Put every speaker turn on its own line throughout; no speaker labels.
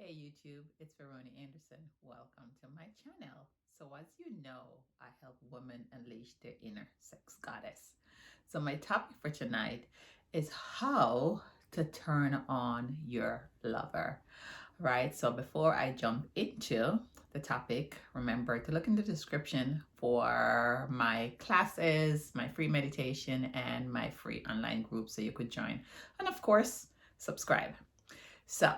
Hey YouTube, it's Veroni Anderson. Welcome to my channel. So as you know, I help women unleash their inner sex goddess. So my topic for tonight is how to turn on your lover, right? So before I jump into the topic, remember to look in the description for my classes, my free meditation, and my free online group so you could join. And of course, subscribe. So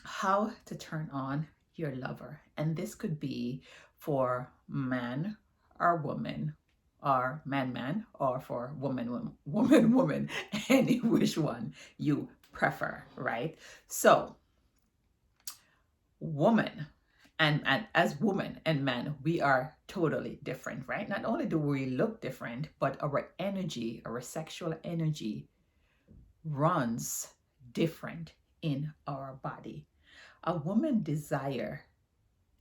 how to turn on your lover. And this could be for man or woman, or man, or for woman, any which one you prefer, right? So, woman. And as woman and man, we are totally different, right? Not only do we look different, but our energy, our sexual energy runs different in our body. A woman desire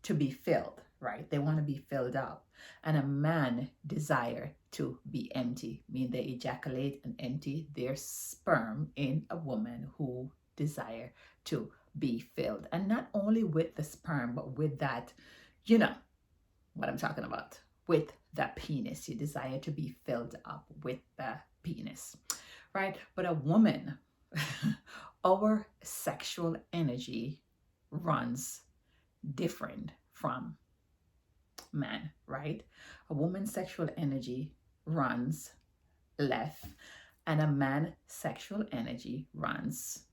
to be filled, right? They want to be filled up. And a man desire to be empty, mean they ejaculate and empty their sperm in a woman who desire to be filled. And not only with the sperm, but with that, you know what I'm talking about, with the penis. You desire to be filled up with the penis, right? But a woman, our sexual energy runs different from man, right? A woman's sexual energy runs left, and a man's sexual energy runs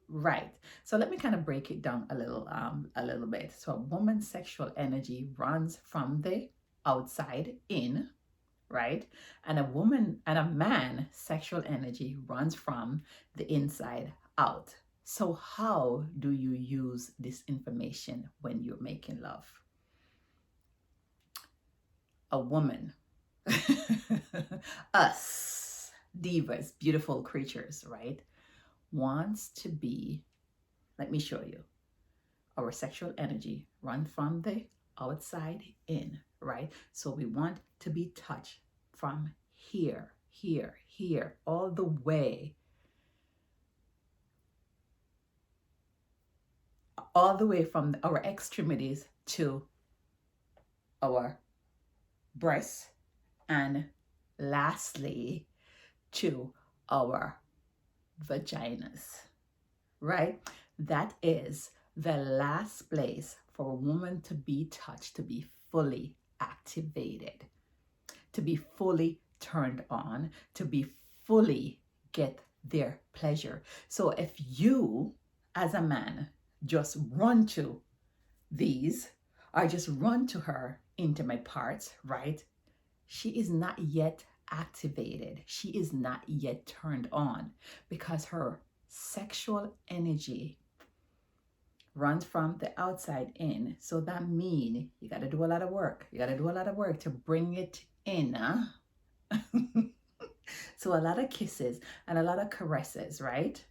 right. So let me kind of break it down a little bit. So a woman's sexual energy runs from the outside in, right? And a man sexual energy runs from the inside out. So how do you use this information when you're making love? A woman, us divas, beautiful creatures, right, wants to be, let me show you, our sexual energy run from the outside in, right? So we want to be touched from here, all the way, from our extremities to our breasts, and lastly to our vaginas, right? That is the last place for a woman to be touched, to be fully activated, to be fully turned on, to be fully get their pleasure. So if you, as a man, just run to these, or just run to her into my parts, right? She is not yet activated. She is not yet turned on because her sexual energy runs from the outside in. So that means you got to do a lot of work. You got to do a lot of work to bring it in. So a lot of kisses and a lot of caresses, right?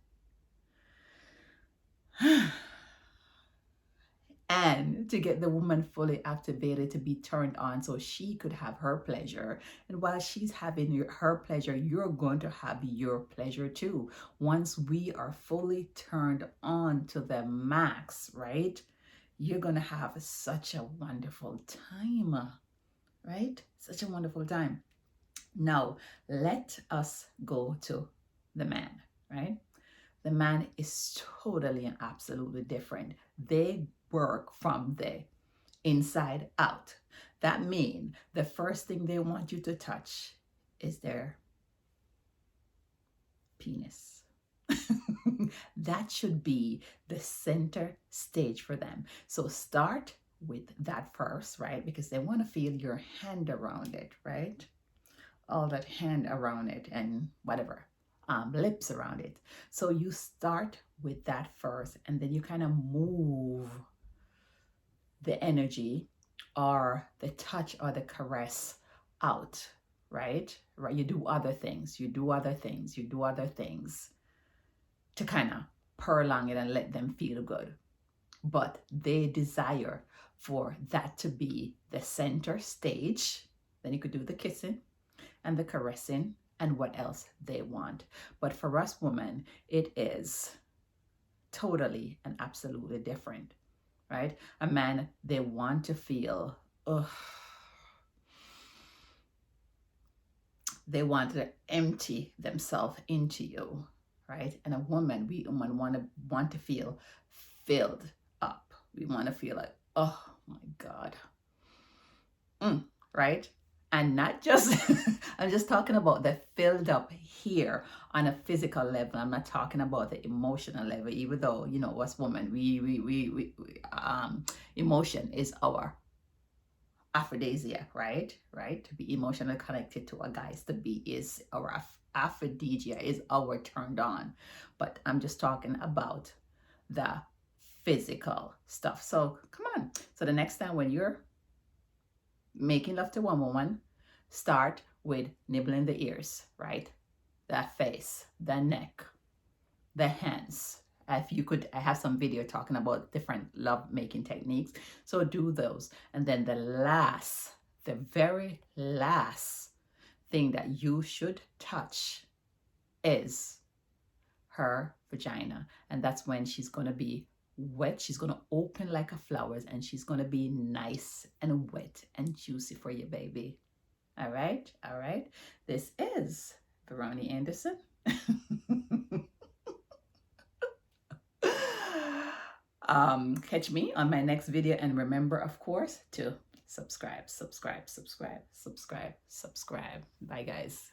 And to get the woman fully activated, to be turned on so she could have her pleasure. And while she's having her pleasure, you're going to have your pleasure too. Once we are fully turned on to the max, right? You're going to have such a wonderful time, right? Such a wonderful time. Now, let us go to the man, right? The man is totally and absolutely different. They work from the inside out. That means the first thing they want you to touch is their penis. That should be the center stage for them. So start with that first, right? Because they want to feel your hand around it, right? All that hand around it and whatever, lips around it. So you start with that first, and then you kind of move the energy or the touch or the caress out, right? Right. You do other things. You do other things. You do other things to kind of prolong it and let them feel good. But they desire for that to be the center stage. Then you could do the kissing and the caressing and what else they want. But for us women, it is totally and absolutely different, right? A man, they want to feel, ugh, they want to empty themselves into you, right? And a woman, we women want to feel filled up. We want to feel like, oh my God, right? And not just, I'm just talking about the filled up here on a physical level. I'm not talking about the emotional level, even though, you know, us women, emotion is our aphrodisiac, right? Right? To be emotionally connected to a guy's to be is our aphrodisiac, is our turned on. But I'm just talking about the physical stuff. So come on. So the next time when you're making love to one woman, start with nibbling the ears, right? The face, the neck, the hands. If you could, I have some video talking about different love making techniques. So do those. And then the very last thing that you should touch is her vagina. And that's when she's going to be wet. She's going to open like a flowers, and she's going to be nice and wet and juicy for you, baby. All right. All right. This is Veroni Anderson. Catch me on my next video, and remember, of course, to subscribe. Bye, guys.